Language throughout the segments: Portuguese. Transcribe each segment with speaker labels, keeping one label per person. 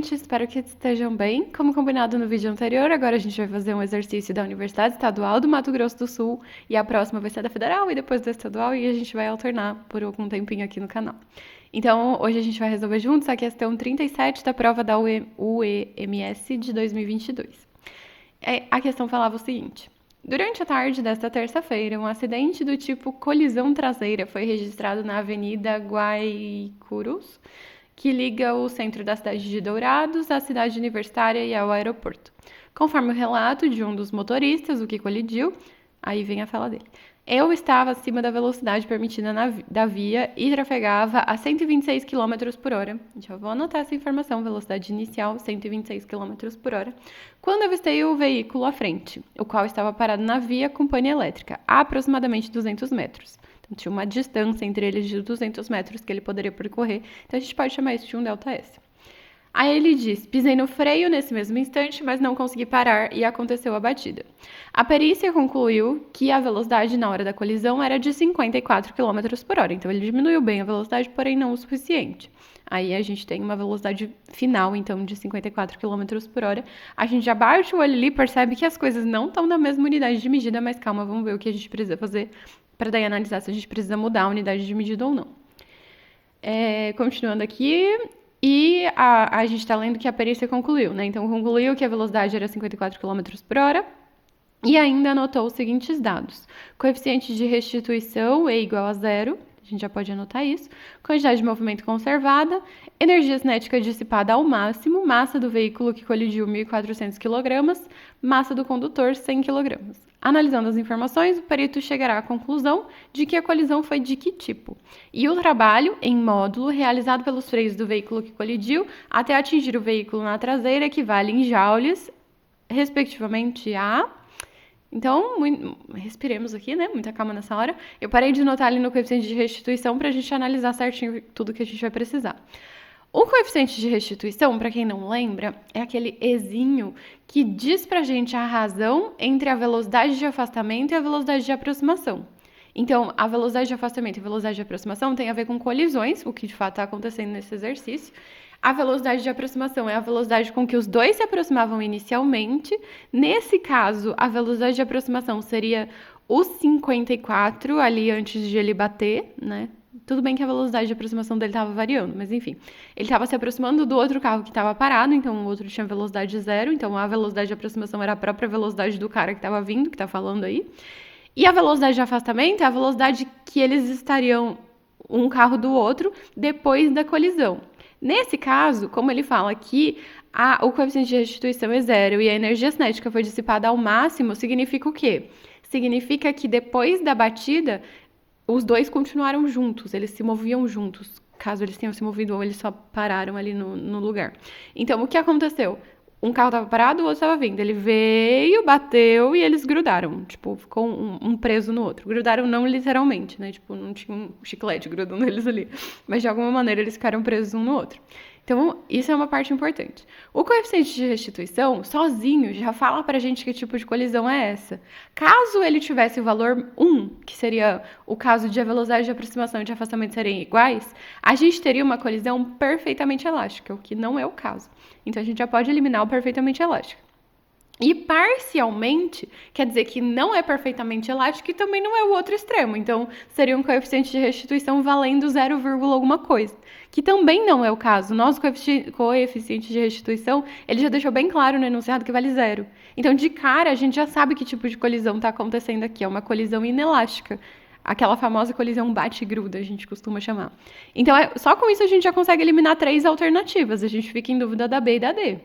Speaker 1: gente! Espero que estejam bem. Como combinado no vídeo anterior, agora a gente vai fazer um exercício da Universidade Estadual do Mato Grosso do Sul e a próxima vai ser da Federal e depois da Estadual e a gente vai alternar por algum tempinho aqui no canal. Então, hoje a gente vai resolver juntos a questão 37 da prova da UEMS de 2022. A questão falava o seguinte: durante a tarde desta terça-feira, um acidente do tipo colisão traseira foi registrado na Avenida Guaicurus, que liga o centro da cidade de Dourados à cidade universitária e ao aeroporto. Conforme o relato de um dos motoristas, o que colidiu, aí vem a fala dele. Eu estava acima da velocidade permitida da via e trafegava a 126 km por hora. Já vou anotar essa informação, velocidade inicial 126 km por hora. Quando avistei o veículo à frente, o qual estava parado na via com pane elétrica, a aproximadamente 200 metros. Então, tinha uma distância entre eles de 200 metros que ele poderia percorrer. Então, a gente pode chamar isso de um ΔS. Aí ele diz: pisei no freio nesse mesmo instante, mas não consegui parar e aconteceu a batida. A perícia concluiu que a velocidade na hora da colisão era de 54 km por hora. Então, ele diminuiu bem a velocidade, porém não o suficiente. Aí a gente tem uma velocidade final, então, de 54 km por hora. A gente já bate o olho ali e percebe que as coisas não estão na mesma unidade de medida, mas calma, vamos ver o que a gente precisa fazer para daí analisar se a gente precisa mudar a unidade de medida ou não. Continuando aqui, e a gente está lendo que a perícia concluiu, né? Então, concluiu que a velocidade era 54 km por hora e ainda anotou os seguintes dados: coeficiente de restituição E igual a zero, a gente já pode anotar isso, quantidade de movimento conservada, energia cinética dissipada ao máximo, massa do veículo que colidiu 1.400 kg, massa do condutor 100 kg. Analisando as informações, o perito chegará à conclusão de que a colisão foi de que tipo. E o trabalho, em módulo, realizado pelos freios do veículo que colidiu até atingir o veículo na traseira equivale em joules, respectivamente a... Então, respiremos aqui, né? Muita calma nessa hora. Eu parei de notar ali no coeficiente de restituição para a gente analisar certinho tudo que a gente vai precisar. O coeficiente de restituição, para quem não lembra, é aquele Ezinho que diz pra gente a razão entre a velocidade de afastamento e a velocidade de aproximação. Então, a velocidade de afastamento e a velocidade de aproximação tem a ver com colisões, o que de fato está acontecendo nesse exercício. A velocidade de aproximação é a velocidade com que os dois se aproximavam inicialmente. Nesse caso, a velocidade de aproximação seria os 54 ali antes de ele bater, né? Tudo bem que a velocidade de aproximação dele estava variando, mas enfim. Ele estava se aproximando do outro carro que estava parado, então o outro tinha velocidade zero, então a velocidade de aproximação era a própria velocidade do cara que estava vindo, que está falando aí. E a velocidade de afastamento é a velocidade que eles estariam um carro do outro depois da colisão. Nesse caso, como ele fala aqui, o coeficiente de restituição é zero e a energia cinética foi dissipada ao máximo, significa o quê? Significa que depois da batida, os dois continuaram juntos, eles se moviam juntos, caso eles tenham se movido ou eles só pararam ali no lugar. Então, o que aconteceu? Um carro estava parado, o outro estava vindo. Ele veio, bateu e eles grudaram. Tipo, ficou um preso no outro. Grudaram não literalmente, né? Tipo, não tinha um chiclete grudando eles ali. Mas de alguma maneira eles ficaram presos um no outro. Então, isso é uma parte importante. O coeficiente de restituição, sozinho, já fala pra gente que tipo de colisão é essa. Caso ele tivesse o valor 1, que seria o caso de a velocidade de aproximação e de afastamento serem iguais, a gente teria uma colisão perfeitamente elástica, o que não é o caso. Então, a gente já pode eliminar o perfeitamente elástico. E parcialmente quer dizer que não é perfeitamente elástico e também não é o outro extremo. Então, seria um coeficiente de restituição valendo 0, alguma coisa. Que também não é o caso. Nosso coeficiente de restituição, ele já deixou bem claro no enunciado que vale 0. Então, de cara, a gente já sabe que tipo de colisão está acontecendo aqui. É uma colisão inelástica. Aquela famosa colisão bate-gruda, a gente costuma chamar. Então, só com isso a gente já consegue eliminar 3 alternativas. A gente fica em dúvida da B e da D.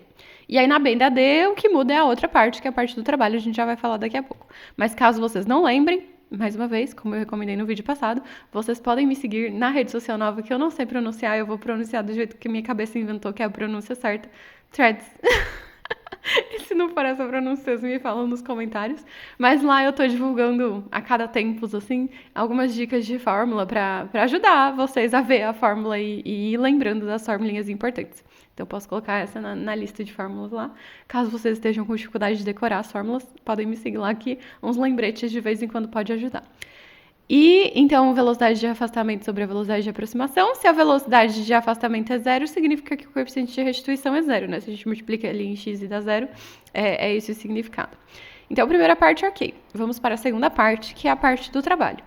Speaker 1: E aí, na B e da D, o que muda é a outra parte, que é a parte do trabalho, a gente já vai falar daqui a pouco. Mas caso vocês não lembrem, mais uma vez, como eu recomendei no vídeo passado, vocês podem me seguir na rede social nova, que eu não sei pronunciar, eu vou pronunciar do jeito que minha cabeça inventou, que é a pronúncia certa. Threads. E se não for essa pronúncia, vocês me falam nos comentários. Mas lá eu tô divulgando a cada tempos, assim, algumas dicas de fórmula pra ajudar vocês a ver a fórmula e ir lembrando das formulinhas importantes. Então, eu posso colocar essa na lista de fórmulas lá. Caso vocês estejam com dificuldade de decorar as fórmulas, podem me seguir lá que uns lembretes de vez em quando pode ajudar. E, então, velocidade de afastamento sobre a velocidade de aproximação. Se a velocidade de afastamento é zero, significa que o coeficiente de restituição é zero, né? Se a gente multiplica ali em x e dá zero, é esse o significado. Então, a primeira parte, ok. Vamos para a segunda parte, que é a parte do trabalho.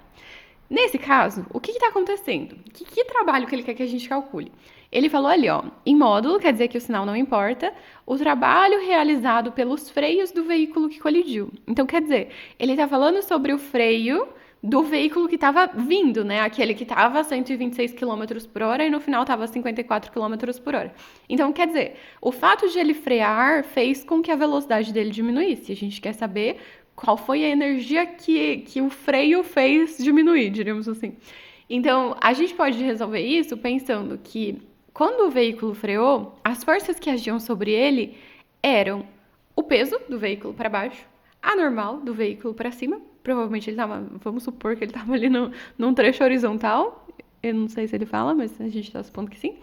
Speaker 1: Nesse caso, o que está acontecendo? Que trabalho que ele quer que a gente calcule? Ele falou ali, ó, em módulo, quer dizer que o sinal não importa, o trabalho realizado pelos freios do veículo que colidiu. Então, quer dizer, ele está falando sobre o freio do veículo que estava vindo, né? Aquele que estava a 126 km por hora e no final estava a 54 km por hora. Então, quer dizer, o fato de ele frear fez com que a velocidade dele diminuísse. A gente quer saber qual foi a energia que o freio fez diminuir, diríamos assim. Então, a gente pode resolver isso pensando que quando o veículo freou, as forças que agiam sobre ele eram o peso do veículo para baixo, a normal do veículo para cima. Provavelmente ele estava, vamos supor que ele estava ali num trecho horizontal. Eu não sei se ele fala, mas a gente está supondo que sim.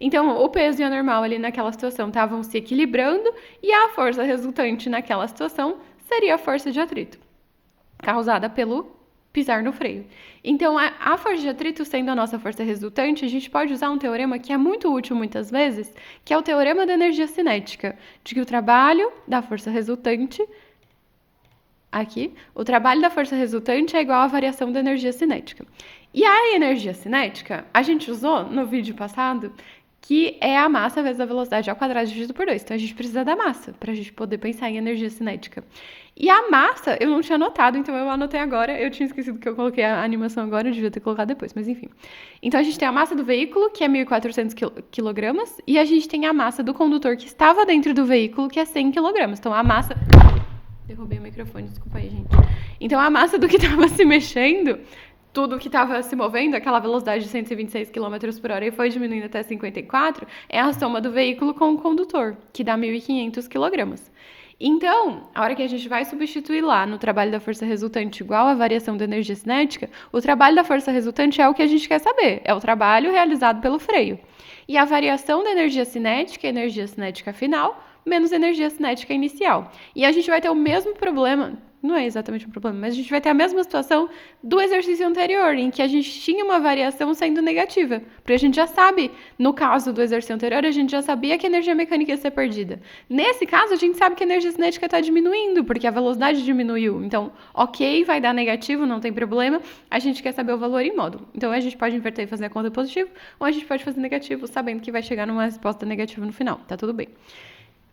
Speaker 1: Então, o peso e a normal ali naquela situação estavam se equilibrando e a força resultante naquela situação seria a força de atrito, causada pelo pisar no freio. Então, a força de atrito sendo a nossa força resultante, a gente pode usar um teorema que é muito útil muitas vezes, que é o teorema da energia cinética, de que o trabalho da força resultante aqui, o trabalho da força resultante é igual à variação da energia cinética. E a energia cinética, a gente usou no vídeo passado, que é a massa vezes a velocidade ao quadrado dividido por 2. Então, a gente precisa da massa para a gente poder pensar em energia cinética. E a massa, eu não tinha anotado, então eu anotei agora. Eu tinha esquecido que eu coloquei a animação agora, eu devia ter colocado depois, mas enfim. Então, a gente tem a massa do veículo, que é 1.400 kg, e a gente tem a massa do condutor que estava dentro do veículo, que é 100 kg. Então, a massa... Derrubei o microfone, desculpa aí, gente. Então, a massa do que estava se mexendo, tudo que estava se movendo, aquela velocidade de 126 km por hora e foi diminuindo até 54, é a soma do veículo com o condutor, que dá 1.500 kg. Então, a hora que a gente vai substituir lá no trabalho da força resultante igual à variação da energia cinética, o trabalho da força resultante é o que a gente quer saber, é o trabalho realizado pelo freio. E a variação da energia cinética, a energia cinética final, menos energia cinética inicial. E a gente vai ter o mesmo problema, não é exatamente um problema, mas a gente vai ter a mesma situação do exercício anterior, em que a gente tinha uma variação sendo negativa. Porque a gente já sabe, no caso do exercício anterior, a gente já sabia que a energia mecânica ia ser perdida. Nesse caso, a gente sabe que a energia cinética está diminuindo, porque a velocidade diminuiu. Então, ok, vai dar negativo, não tem problema. A gente quer saber o valor em módulo. Então, a gente pode inverter e fazer a conta positiva, ou a gente pode fazer negativo, sabendo que vai chegar numa resposta negativa no final. Tá tudo bem.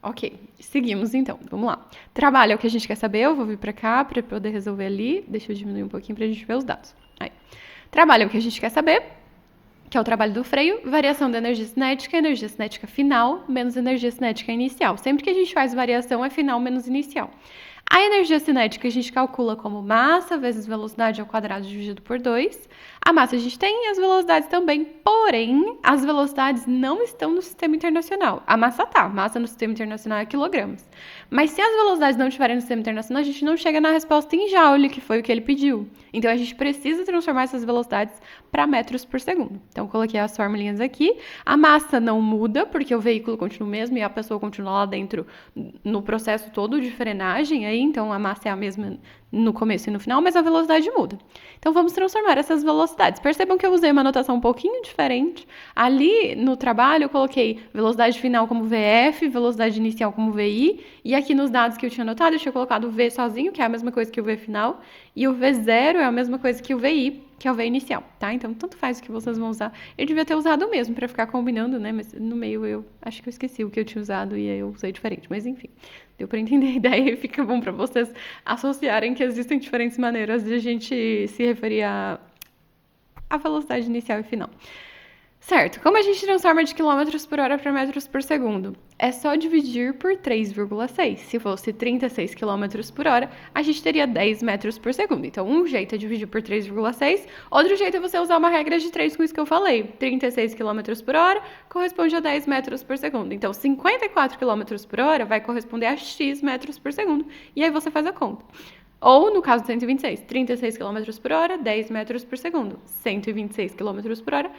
Speaker 1: Ok, seguimos então, vamos lá. Trabalho é o que a gente quer saber, eu vou vir para cá para poder resolver ali. Deixa eu diminuir um pouquinho para a gente ver os dados. Aí. Trabalho é o que a gente quer saber, que é o trabalho do freio, variação da energia cinética final menos energia cinética inicial. Sempre que a gente faz variação é final menos inicial. A energia cinética a gente calcula como massa vezes velocidade ao quadrado dividido por 2. A massa a gente tem e as velocidades também, porém, as velocidades não estão no sistema internacional. A massa tá, massa no sistema internacional é quilogramas. Mas se as velocidades não estiverem no sistema internacional, a gente não chega na resposta em joule, que foi o que ele pediu. Então, a gente precisa transformar essas velocidades para metros por segundo. Então, coloquei as formulinhas aqui. A massa não muda, porque o veículo continua o mesmo e a pessoa continua lá dentro no processo todo de frenagem. Aí, então, a massa é a mesma no começo e no final, mas a velocidade muda. Então, vamos transformar essas velocidades. Percebam que eu usei uma notação um pouquinho diferente. Ali, no trabalho, eu coloquei velocidade final como VF, velocidade inicial como VI, e aqui nos dados que eu tinha anotado, eu tinha colocado o V sozinho, que é a mesma coisa que o V final, e o V0 é a mesma coisa que o VI, que é o V inicial, tá? Então, tanto faz o que vocês vão usar. Eu devia ter usado o mesmo para ficar combinando, né? Mas no meio eu acho que eu esqueci o que eu tinha usado e aí eu usei diferente. Mas enfim, deu para entender a ideia e fica bom para vocês associarem que existem diferentes maneiras de a gente se referir à velocidade inicial e final. Certo, como a gente transforma de quilômetros por hora para metros por segundo? É só dividir por 3,6. Se fosse 36 km por hora, a gente teria 10 metros por segundo. Então, um jeito é dividir por 3,6, outro jeito é você usar uma regra de 3 com isso que eu falei. 36 km por hora corresponde a 10 metros por segundo. Então, 54 km por hora vai corresponder a x metros por segundo. E aí você faz a conta. Ou, no caso do 126, 36 km por hora, 10 metros por segundo. 126 km por hora,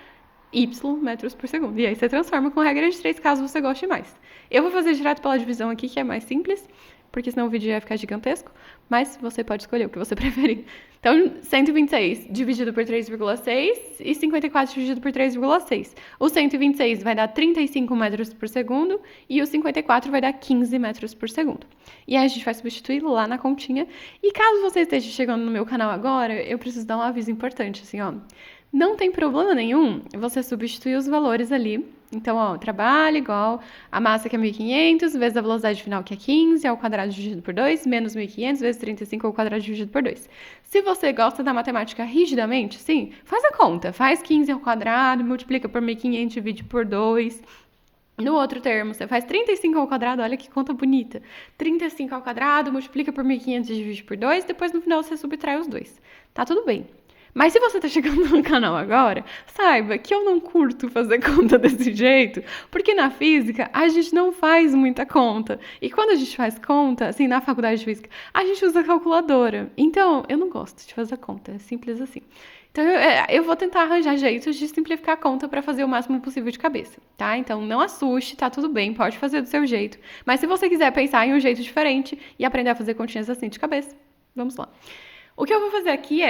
Speaker 1: y metros por segundo. E aí você transforma com regra de 3, caso você goste mais. Eu vou fazer direto pela divisão aqui, que é mais simples, porque senão o vídeo ia ficar gigantesco. mas você pode escolher o que você preferir. Então, 126 dividido por 3,6 e 54 dividido por 3,6. O 126 vai dar 35 metros por segundo e o 54 vai dar 15 metros por segundo. E aí a gente vai substituir lá na continha. E caso você esteja chegando no meu canal agora, eu preciso dar um aviso importante, assim, ó. Não tem problema nenhum você substituir os valores ali. Então, ó, trabalho igual a massa que é 1.500 vezes a velocidade final que é 15 ao quadrado dividido por 2, menos 1.500 vezes 35 ao quadrado dividido por 2. Se você gosta da matemática rigidamente, sim, faz a conta. Faz 15 ao quadrado, multiplica por 1.500 e divide por 2. No outro termo, você faz 35 ao quadrado, olha que conta bonita. 35 ao quadrado, multiplica por 1.500 e divide por 2, depois no final você subtrai os dois. Tá tudo bem. Mas se você tá chegando no canal agora, saiba que eu não curto fazer conta desse jeito, porque na física a gente não faz muita conta. E quando a gente faz conta, assim, na faculdade de física, a gente usa calculadora. Então, eu não gosto de fazer conta, é simples assim. Então, eu vou tentar arranjar jeitos de simplificar a conta para fazer o máximo possível de cabeça, tá? Então, não assuste, tá tudo bem, pode fazer do seu jeito. Mas se você quiser pensar em um jeito diferente e aprender a fazer continhas assim de cabeça, vamos lá. O que eu vou fazer aqui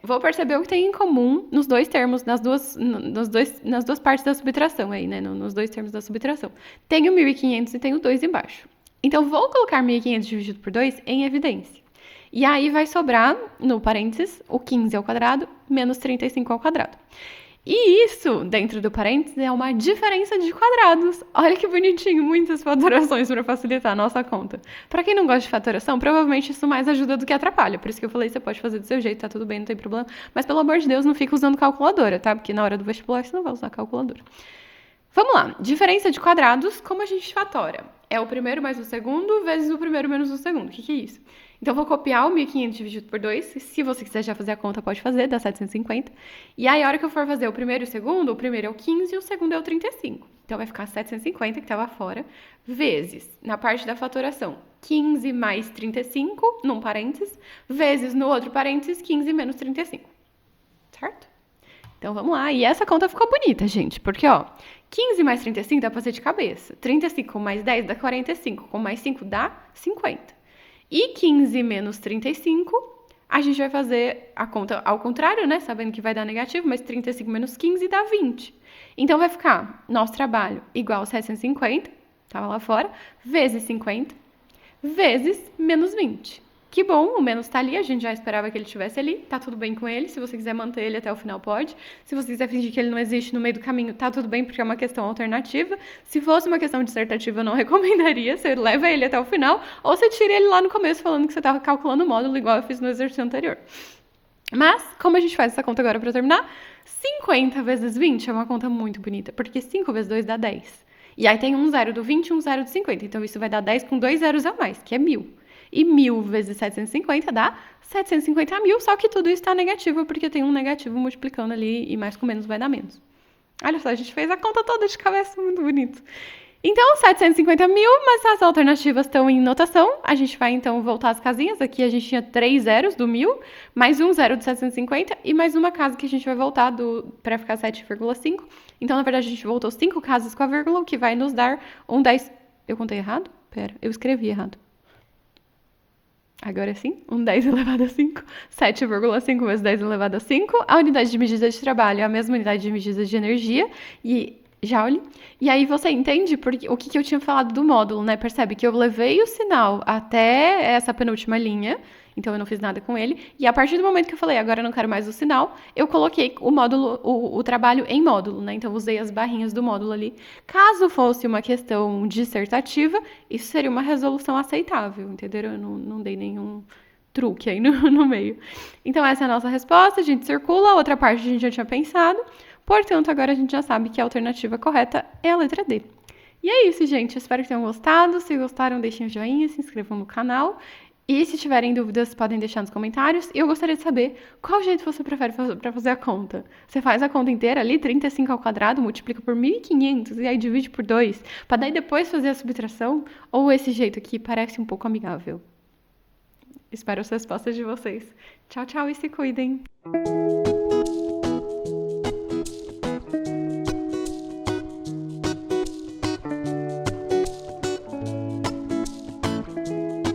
Speaker 1: vou perceber o que tem em comum nos dois termos, nas duas partes da subtração aí, né? Nos dois termos da subtração. Tenho 1.500 e tenho 2 embaixo. Então, vou colocar 1.500 dividido por 2 em evidência. E aí vai sobrar, no parênteses, o 15 ao quadrado menos 35 ao quadrado. E isso, dentro do parênteses, é uma diferença de quadrados. Olha que bonitinho, muitas fatorações para facilitar a nossa conta. Para quem não gosta de fatoração, provavelmente isso mais ajuda do que atrapalha. Por isso que eu falei, você pode fazer do seu jeito, tá tudo bem, não tem problema. Mas pelo amor de Deus, não fica usando calculadora, tá? Porque na hora do vestibular você não vai usar calculadora. Vamos lá, diferença de quadrados, como a gente fatora? É o primeiro mais o segundo vezes o primeiro menos o segundo. O que é isso? Então, eu vou copiar o 1.500 dividido por 2. Se você quiser já fazer a conta, pode fazer, dá 750. E aí, a hora que eu for fazer o primeiro e o segundo, o primeiro é o 15 e o segundo é o 35. Então, vai ficar 750, que estava fora, vezes, na parte da fatoração, 15 mais 35, num parênteses, vezes no outro parênteses, 15 menos 35. Certo? Então, vamos lá. E essa conta ficou bonita, gente, porque, ó, 15 mais 35 dá pra fazer de cabeça. 35 mais 10 dá 45, com mais 5 dá 50. E 15 menos 35, a gente vai fazer a conta ao contrário, né? Sabendo que vai dar negativo, mas 35 menos 15 dá 20. Então, vai ficar nosso trabalho igual a 750, tava lá fora, vezes 50, vezes menos 20. Que bom, o menos tá ali, a gente já esperava que ele estivesse ali, tá tudo bem com ele. Se você quiser manter ele até o final, pode. Se você quiser fingir que ele não existe no meio do caminho, tá tudo bem, porque é uma questão alternativa. Se fosse uma questão dissertativa, eu não recomendaria. Você leva ele até o final, ou você tira ele lá no começo falando que você tava calculando o módulo, igual eu fiz no exercício anterior. Mas, como a gente faz essa conta agora para terminar? 50 vezes 20 é uma conta muito bonita, porque 5 vezes 2 dá 10. E aí tem um zero do 20 e um zero do 50. Então, isso vai dar 10 com 2 zeros a mais, que é 1.000. E 1.000 vezes 750 dá 750 mil, só que tudo isso está negativo, porque tem um negativo multiplicando ali, e mais com menos vai dar menos. Olha só, a gente fez a conta toda de cabeça, muito bonito. Então, 750 mil, mas as alternativas estão em notação. A gente vai, então, voltar às casinhas. Aqui a gente tinha 3 zeros do 1.000, mais um zero do 750 e mais uma casa que a gente vai voltar para ficar 7,5. Então, na verdade, a gente voltou 5 casas com a vírgula, o que vai nos dar um 10... Eu contei errado? Pera, eu escrevi errado. Agora sim, um 10 elevado a 5, 7,5 vezes 10 elevado a 5. A unidade de medida de trabalho é a mesma unidade de medida de energia, e Joule. E aí você entende porque, o que eu tinha falado do módulo, né? Percebe que eu levei o sinal até essa penúltima linha, então eu não fiz nada com ele. E a partir do momento que eu falei, agora eu não quero mais o sinal, eu coloquei o módulo, o trabalho em módulo, né? Então usei as barrinhas do módulo ali. Caso fosse uma questão dissertativa, isso seria uma resolução aceitável, entenderam? Eu não dei nenhum truque aí no meio. Então essa é a nossa resposta, a gente circula, a outra parte a gente já tinha pensado. Portanto, agora a gente já sabe que a alternativa correta é a letra D. E é isso, gente. Espero que tenham gostado. Se gostaram, deixem um joinha, se inscrevam no canal. E se tiverem dúvidas, podem deixar nos comentários. E eu gostaria de saber qual jeito você prefere para fazer a conta. Você faz a conta inteira ali, 35 ao quadrado, multiplica por 1.500 e aí divide por 2, para daí depois fazer a subtração? Ou esse jeito aqui parece um pouco amigável? Espero as respostas de vocês. Tchau, tchau e se cuidem!